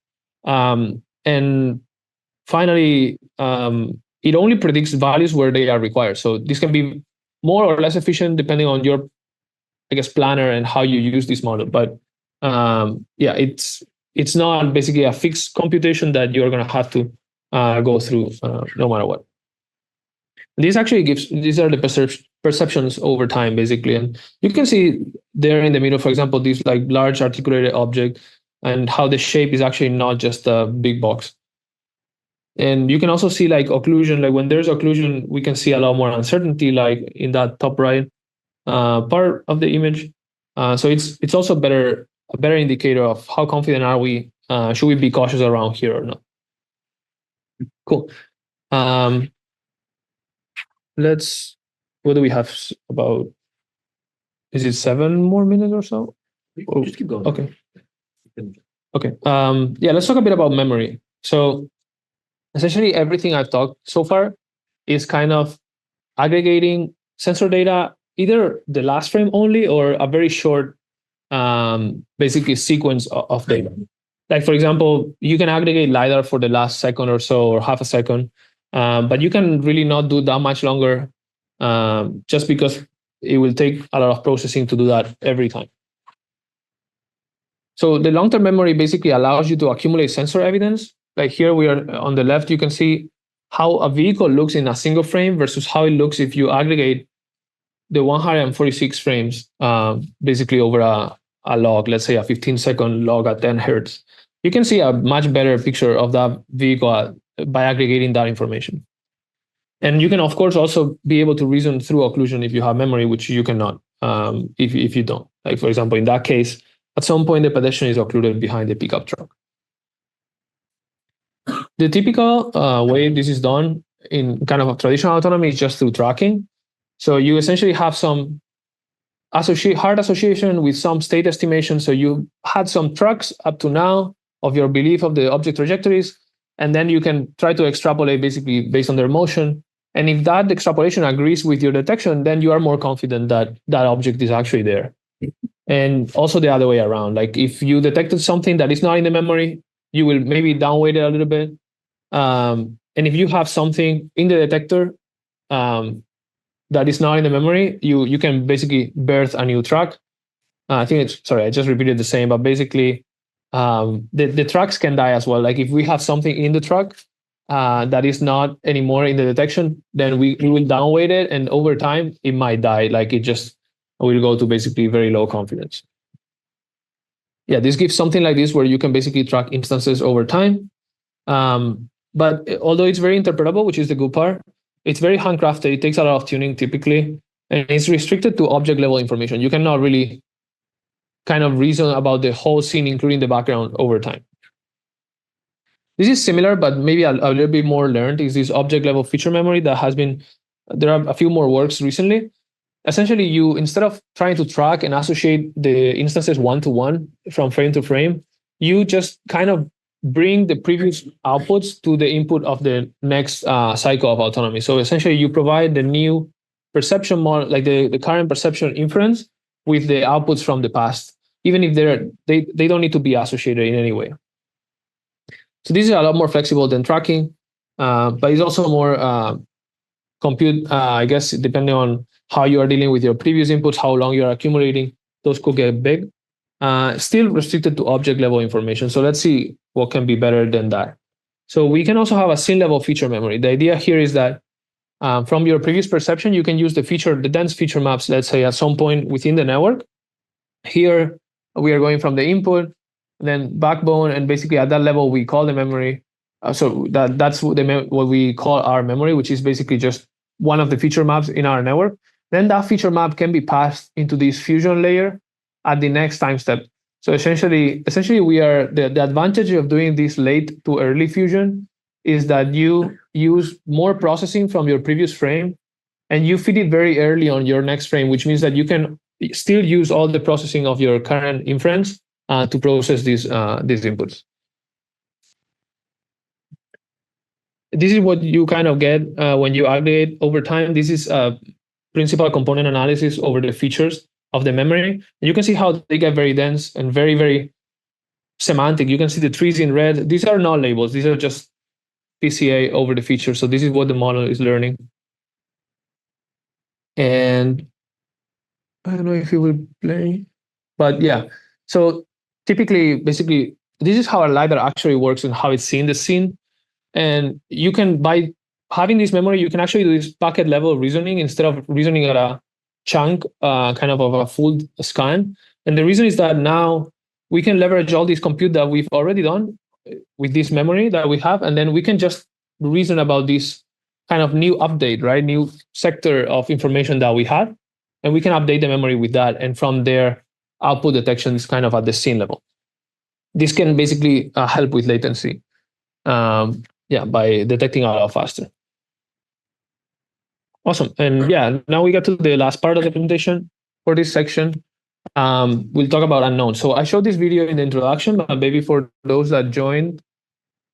And finally, it only predicts values where they are required. So this can be more or less efficient depending on your, I guess, planner and how you use this model. But yeah, it's not basically a fixed computation that you're going to have to go through no matter what. This actually gives, these are the perceptions over time, basically. And you can see there in the middle, for example, this like large articulated object and how the shape is actually not just a big box. And you can also see like occlusion, like when there's occlusion, we can see a lot more uncertainty, like in that top right part of the image. So it's also a better indicator of how confident are we, should we be cautious around here or not. Cool. What do we have about, is it 7 more minutes or so? Just keep going. Okay. Okay. Yeah, let's talk a bit about memory. So essentially everything I've talked so far is kind of aggregating sensor data, either the last frame only or a very short, basically sequence of data. Like for example, you can aggregate LiDAR for the last second or so, or half a second, but you can really not do that much longer, just because it will take a lot of processing to do that every time. So the long-term memory basically allows you to accumulate sensor evidence. Like here we are on the left, you can see how a vehicle looks in a single frame versus how it looks if you aggregate the 146 frames, basically over a log, let's say a 15-second log at 10 hertz. You can see a much better picture of that vehicle by aggregating that information. And you can, of course, also be able to reason through occlusion if you have memory, which you cannot if you don't. Like, for example, in that case, at some point, the pedestrian is occluded behind the pickup truck. The typical way this is done in kind of a traditional autonomy is just through tracking. So you essentially have some hard association with some state estimation. So you had some trucks up to now of your belief of the object trajectories, and then you can try to extrapolate basically based on their motion. And if that extrapolation agrees with your detection, then you are more confident that that object is actually there. And also the other way around. Like if you detected something that is not in the memory, you will maybe downweight it a little bit. And if you have something in the detector that is not in the memory, you can basically birth a new track. I think it's, sorry, I just repeated the same, but basically the tracks can die as well. Like if we have something in the track that is not anymore in the detection, then we will downweight it, and over time it might die. Like it just will go to basically very low confidence. Yeah, this gives something like this where you can basically track instances over time. But although it's very interpretable, which is the good part, it's very handcrafted. It takes a lot of tuning typically, and it's restricted to object level information. You cannot really kind of reason about the whole scene, including the background, over time. This is similar, but maybe a little bit more learned, is this object level feature memory that has been, there are a few more works recently. Essentially, you, instead of trying to track and associate the instances one-to-one from frame to frame, you just kind of bring the previous outputs to the input of the next cycle of autonomy. So essentially, you provide the new perception model, like the current perception inference, with the outputs from the past, even if they don't need to be associated in any way. So this is a lot more flexible than tracking, but it's also more compute, I guess, depending on how you are dealing with your previous inputs, how long you are accumulating, those could get big. Still restricted to object level information. So let's see what can be better than that. So we can also have a scene level feature memory. The idea here is that from your previous perception, you can use the dense feature maps, let's say at some point within the network. Here, we are going from the input, then backbone, and basically at that level, we call the memory. So that's what we call our memory, which is basically just one of the feature maps in our network. Then that feature map can be passed into this fusion layer at the next time step. So essentially we are, the advantage of doing this late to early fusion is that you use more processing from your previous frame and you feed it very early on your next frame, which means that you can still use all the processing of your current inference to process these inputs. This is what you kind of get when you aggregate over time. This is principal component analysis over the features of the memory. And you can see how they get very dense and very, very semantic. You can see the trees in red. These are not labels. These are just PCA over the features. So this is what the model is learning. And I don't know if you will play, but yeah. So typically, basically, this is how a LiDAR actually works and how it's seeing the scene. And you can, by having this memory, you can actually do this packet level reasoning instead of reasoning at a chunk, kind of a full scan. And the reason is that now we can leverage all this compute that we've already done with this memory that we have, and then we can just reason about this kind of new update, right? New sector of information that we have, and we can update the memory with that. And from there, output detection is kind of at the scene level. This can basically help with latency. By detecting a lot faster. Awesome. And yeah, now we got to the last part of the presentation for this section. We'll talk about unknowns. So I showed this video in the introduction, but maybe for those that joined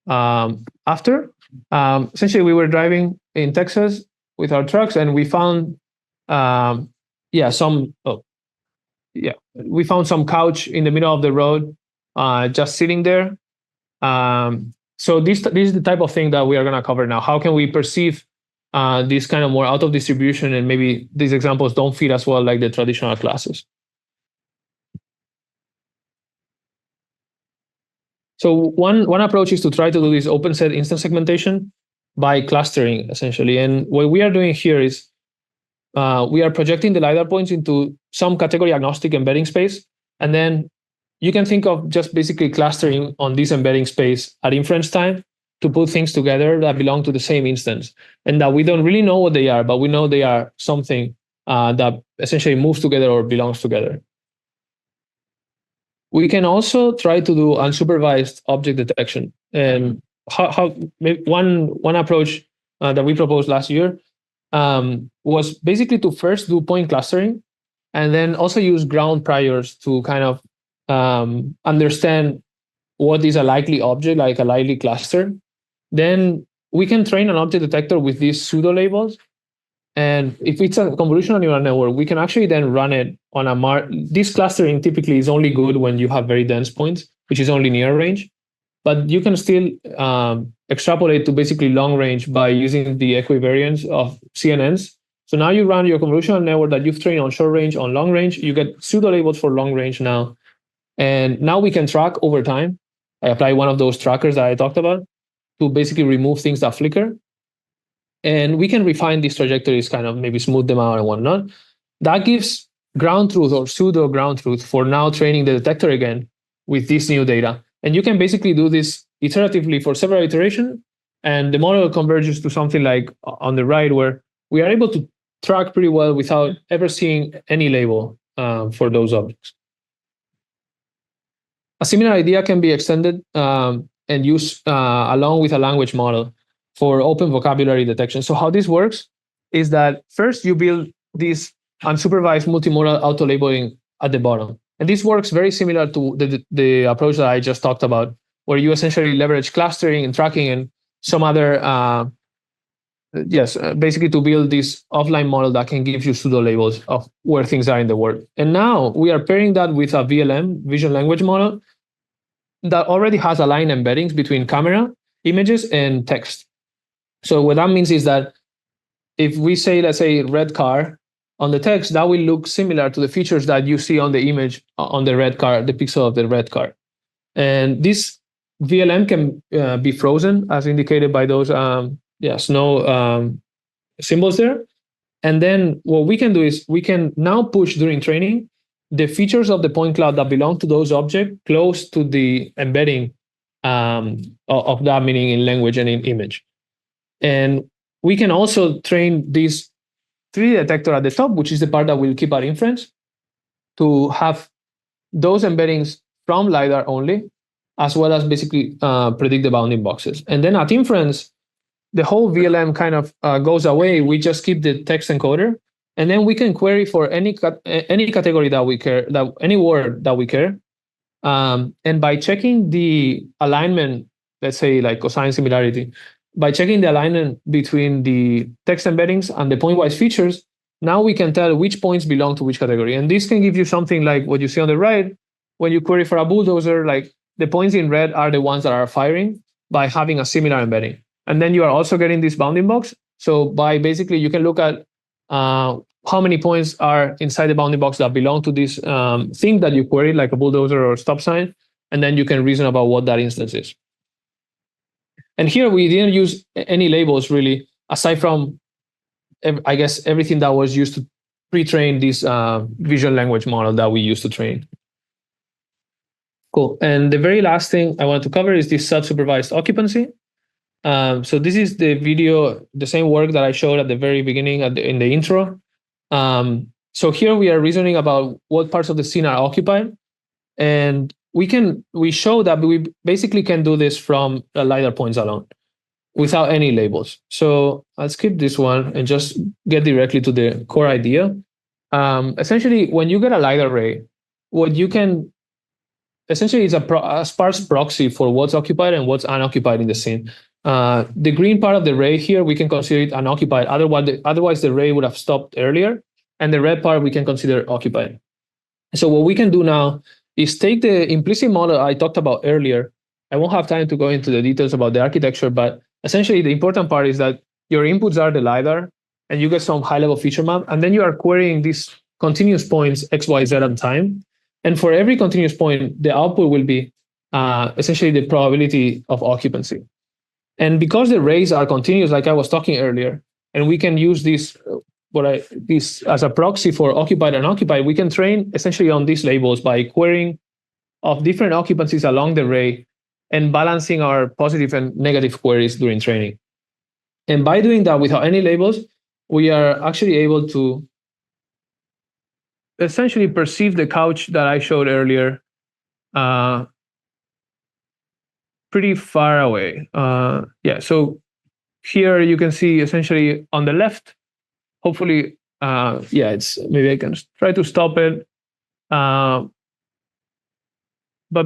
after, essentially we were driving in Texas with our trucks, and we found we found some couch in the middle of the road, just sitting there. So this is the type of thing that we are going to cover now. How can we perceive this kind of more out of distribution, and maybe these examples don't fit as well like the traditional classes. So one approach is to try to do this open set instance segmentation by clustering, essentially. And what we are doing here is we are projecting the LiDAR points into some category agnostic embedding space, and then you can think of just basically clustering on this embedding space at inference time to put things together that belong to the same instance, and that we don't really know what they are, but we know they are something that essentially moves together or belongs together. We can also try to do unsupervised object detection. And one approach that we proposed last year was basically to first do point clustering, and then also use ground priors to kind of understand what is a likely object, like a likely cluster. Then we can train an object detector with these pseudo labels. And if it's a convolutional neural network, we can actually then run it on this clustering typically is only good when you have very dense points, which is only near range. But you can still extrapolate to basically long range by using the equivariance of CNNs. So now you run your convolutional network that you've trained on short range, on long range. You get pseudo labels for long range now. And now we can track over time. I apply one of those trackers that I talked about to basically remove things that flicker. And we can refine these trajectories, kind of maybe smooth them out and whatnot. That gives ground truth or pseudo ground truth for now training the detector again with this new data. And you can basically do this iteratively for several iterations. And the model converges to something like on the right, where we are able to track pretty well without ever seeing any label for those objects. A similar idea can be extended and used along with a language model for open vocabulary detection. So how this works is that first you build this unsupervised multimodal auto labeling at the bottom. And this works very similar to the approach that I just talked about, where you essentially leverage clustering and tracking and some other, basically to build this offline model that can give you pseudo labels of where things are in the world. And now we are pairing that with a VLM, vision language model, that already has aligned embeddings between camera, images, and text. So what that means is that if we say, let's say, red car on the text, that will look similar to the features that you see on the image on the red car, the pixel of the red car. And this VLM can be frozen, as indicated by those snow symbols there. And then what we can do is we can now push during training the features of the point cloud that belong to those objects close to the embedding of that meaning in language and in image. And we can also train this 3D detector at the top, which is the part that will keep our inference, to have those embeddings from LiDAR only, as well as basically predict the bounding boxes. And then at inference, the whole VLM kind of goes away. We just keep the text encoder, and then we can query for any category that we care, that any word that we care. And by checking the alignment, let's say like cosine similarity, by checking the alignment between the text embeddings and the pointwise features, now we can tell which points belong to which category. And this can give you something like what you see on the right. When you query for a bulldozer, like the points in red are the ones that are firing by having a similar embedding. And then you are also getting this bounding box. So by basically, you can look at how many points are inside the bounding box that belong to this thing that you queried, like a bulldozer or stop sign, and then you can reason about what that instance is. And here we didn't use any labels really, aside from, I guess, everything that was used to pre-train this visual language model that we used to train. Cool. And the very last thing I wanted to cover is this self-supervised occupancy. So this is the video, the same work that I showed at the very beginning in the intro. So here we are reasoning about what parts of the scene are occupied, and we show that we basically can do this from LiDAR points alone without any labels. So I'll skip this one and just get directly to the core idea. Essentially, when you get a LiDAR array, what you can essentially is a sparse proxy for what's occupied and what's unoccupied in the scene. The green part of the ray here, we can consider it unoccupied. Otherwise, the ray would have stopped earlier. And the red part, we can consider occupied. So what we can do now is take the implicit model I talked about earlier. I won't have time to go into the details about the architecture, but essentially the important part is that your inputs are the LiDAR, and you get some high-level feature map, and then you are querying these continuous points, X, Y, Z at time. And for every continuous point, the output will be essentially the probability of occupancy. And because the rays are continuous, like I was talking earlier, and we can use this as a proxy for occupied and unoccupied, we can train essentially on these labels by querying of different occupancies along the ray and balancing our positive and negative queries during training. And by doing that without any labels, we are actually able to essentially perceive the couch that I showed earlier pretty far away. Yeah, so here you can see essentially on the left, hopefully, yeah, it's maybe I can try to stop it. But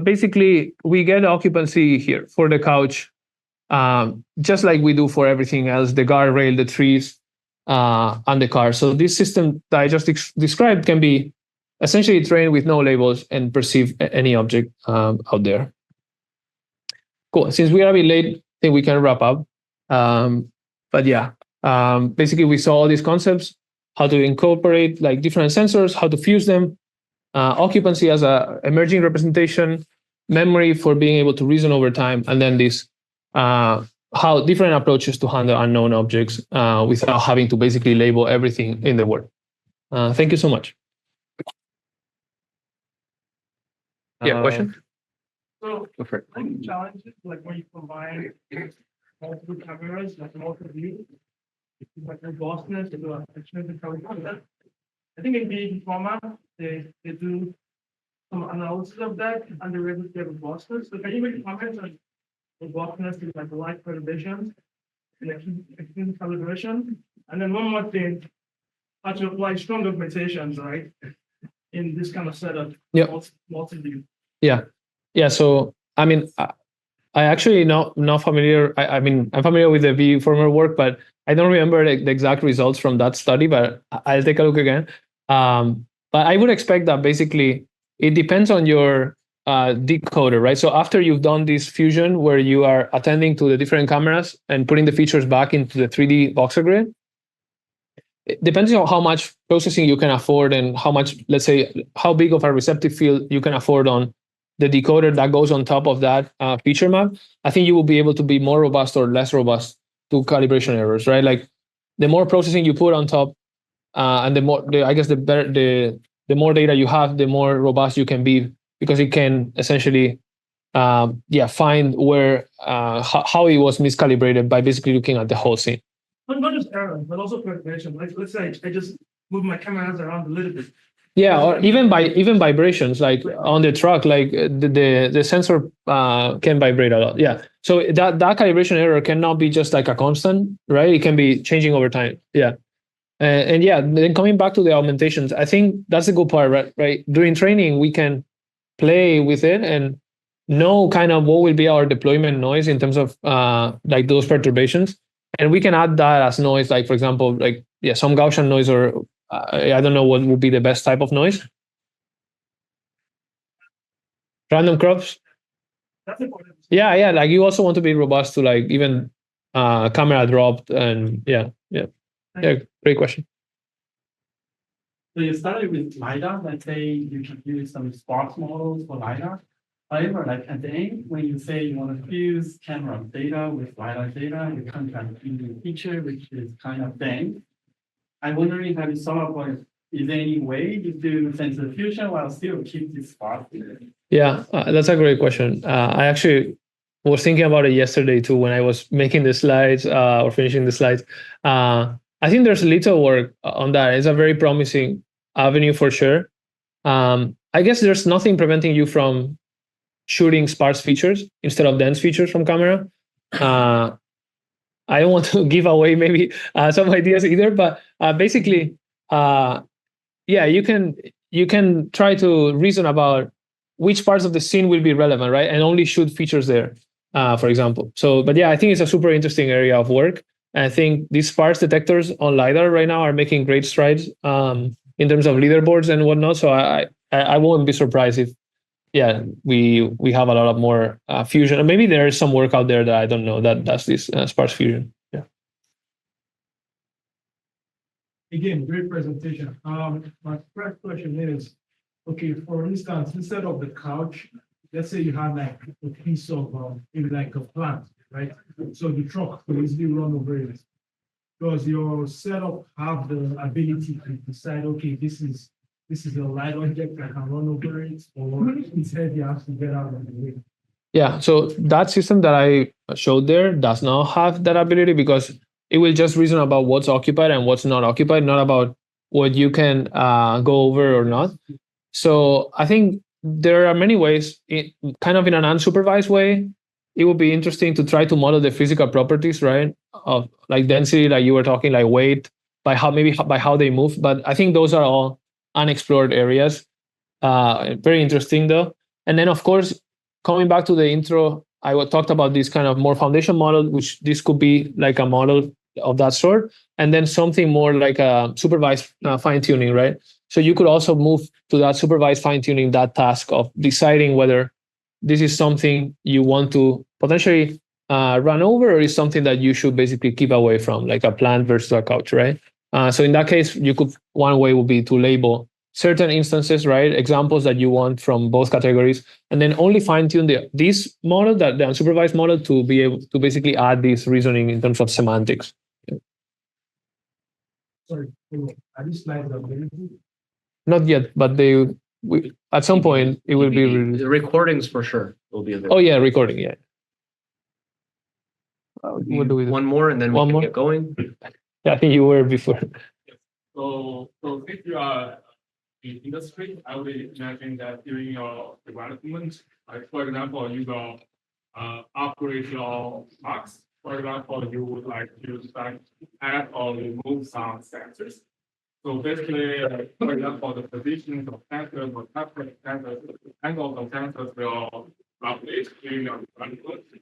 basically, we get occupancy here for the couch, just like we do for everything else, the guardrail, the trees, and the car. So this system that I just described can be essentially trained with no labels and perceive any object out there. Cool. Since we are a bit late, I think we can wrap up. But yeah, basically we saw all these concepts, how to incorporate like different sensors, how to fuse them, occupancy as a emerging representation, memory for being able to reason over time, and then this how different approaches to handle unknown objects without having to basically label everything in the word. Thank you so much. Yeah, question? So, any challenges like when you combine multiple cameras, like multiple views, like robustness, I think in the format they do some analysis of that and they're able to get robustness. So can you make comments on robustness in like light perturbations and extreme calibration? And then one more thing, how to apply strong augmentations, right? In this kind of setup, multi-view. Yeah. So I mean, I actually not familiar. I mean, I'm familiar with the VFormer work, but I don't remember the exact results from that study. But I'll take a look again. But I would expect that basically it depends on your decoder, right? So after you've done this fusion where you are attending to the different cameras and putting the features back into the 3D voxel grid, depending on how much processing you can afford and how much, let's say, how big of a receptive field you can afford on the decoder that goes on top of that feature map, I think you will be able to be more robust or less robust to calibration errors, right? Like the more processing you put on top, and the more, I guess, the better, the more data you have, the more robust you can be, because it can essentially, find where how it was miscalibrated by basically looking at the whole scene. Not just errors, but also perturbation. Like let's say I just move my cameras around a little bit. Yeah, or even vibrations, like on the truck, like the sensor can vibrate a lot. Yeah, so that calibration error cannot be just like a constant, right? It can be changing over time. Yeah, and yeah, then coming back to the augmentations, I think that's the good part, right? Right, during training we can play with it and know kind of what will be our deployment noise in terms of like those perturbations, and we can add that as noise, like for example, like yeah, some Gaussian noise, or I don't know what would be the best type of noise. Random crops. That's important. Yeah, like you also want to be robust to like even camera dropped, and yeah. Great question. So you started with LiDAR. Let's say you can use some sparse models for LiDAR. However, like at the end, when you say you want to fuse camera data with LiDAR data, you come to a feature which is kind of dense. I'm wondering, have you thought about, is there any way you do sensor fusion while still keep this sparse? Yeah, that's a great question. I actually was thinking about it yesterday too when I was making the slides or finishing the slides. I think there's little work on that. It's a very promising avenue for sure. I guess there's nothing preventing you from shooting sparse features instead of dense features from camera. I don't want to give away maybe some ideas either, but basically, yeah, you can try to reason about which parts of the scene will be relevant, right? And only shoot features there, for example. So, but yeah, I think it's a super interesting area of work. And I think these sparse detectors on LiDAR right now are making great strides in terms of leaderboards and whatnot. So I won't be surprised if, yeah, we have a lot of more fusion. And maybe there is some work out there that I don't know that does this sparse fusion. Yeah. Again, great presentation. My first question is, okay, for instance, instead of the couch, let's say you have like a piece of maybe like a plant, right? So the truck will easily run over it. Does your setup have the ability to decide, okay, this is a light object, I can run over it, or instead you have to get out of the way? Yeah, so that system that I showed there does not have that ability because it will just reason about what's occupied and what's not occupied, not about what you can go over or not. So I think there are many ways, kind of in an unsupervised way. It would be interesting to try to model the physical properties, right, of like density, like you were talking, like weight, by how they move. But I think those are all unexplored areas. Very interesting though. And then of course, coming back to the intro, I talked about this kind of more foundation model, which this could be like a model of that sort, and then something more like a supervised fine tuning, right? So you could also move to that supervised fine tuning, that task of deciding whether this is something you want to potentially run over, or is something that you should basically keep away from, like a plant versus a couch, right? So in that case, one way would be to label certain instances, right? Examples that you want from both categories, and then only fine tune this model, the unsupervised model, to be able to basically add this reasoning in terms of semantics. Sorry, are these slides available? Not yet, but at some point it will be. The recordings for sure will be available. Oh yeah, recording. Yeah. What do we do? One more and then we One can more? get going. Yeah, I think you were before. So if you are in industry, I would imagine that during your development, like for example, you will upgrade your marks. For example, you would like to add or remove some sensors. So basically, for example, the position of sensors or temperature sensors, angle of sensors will fluctuate during your development.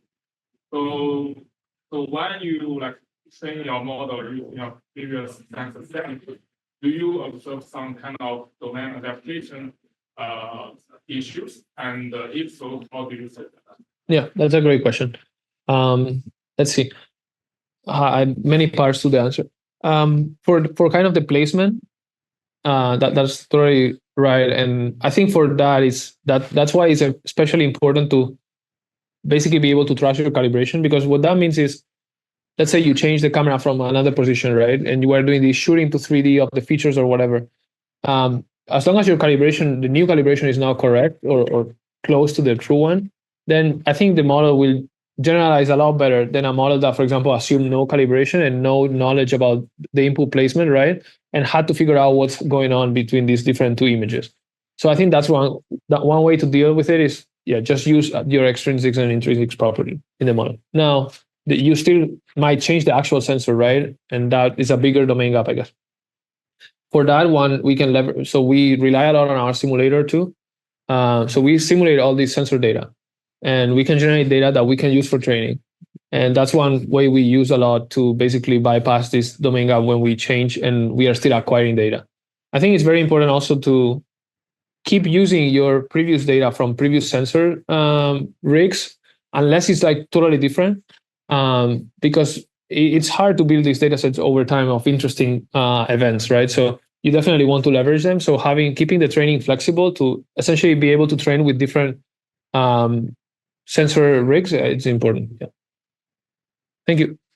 So when you like train your model using your previous sensor settings, do you observe some kind of domain adaptation issues? And if so, how do you set that? Yeah, that's a great question. Let's see. Many parts to the answer. For kind of the placement, that's totally right, and I think for that's why it's especially important to basically be able to track your calibration, because what that means is, let's say you change the camera from another position, right, and you are doing the shooting to 3D of the features or whatever. As long as your calibration, the new calibration, is now correct or close to the true one, then I think the model will generalize a lot better than a model that, for example, assumed no calibration and no knowledge about the input placement, right? And had to figure out what's going on between these different two images. So I think that's one way to deal with it is, yeah, just use your extrinsics and intrinsics properly in the model. Now, you still might change the actual sensor, right? And that is a bigger domain gap, I guess. For that one, we can leverage. So we rely a lot on our simulator too. So we simulate all these sensor data, and we can generate data that we can use for training. And that's one way we use a lot to basically bypass this domain gap when we change and we are still acquiring data. I think it's very important also to keep using your previous data from previous sensor rigs, unless it's like totally different, because it's hard to build these data sets over time of interesting events, right? So you definitely want to leverage them. So keeping the training flexible to essentially be able to train with different sensor rigs, it's important. Yeah. Thank you.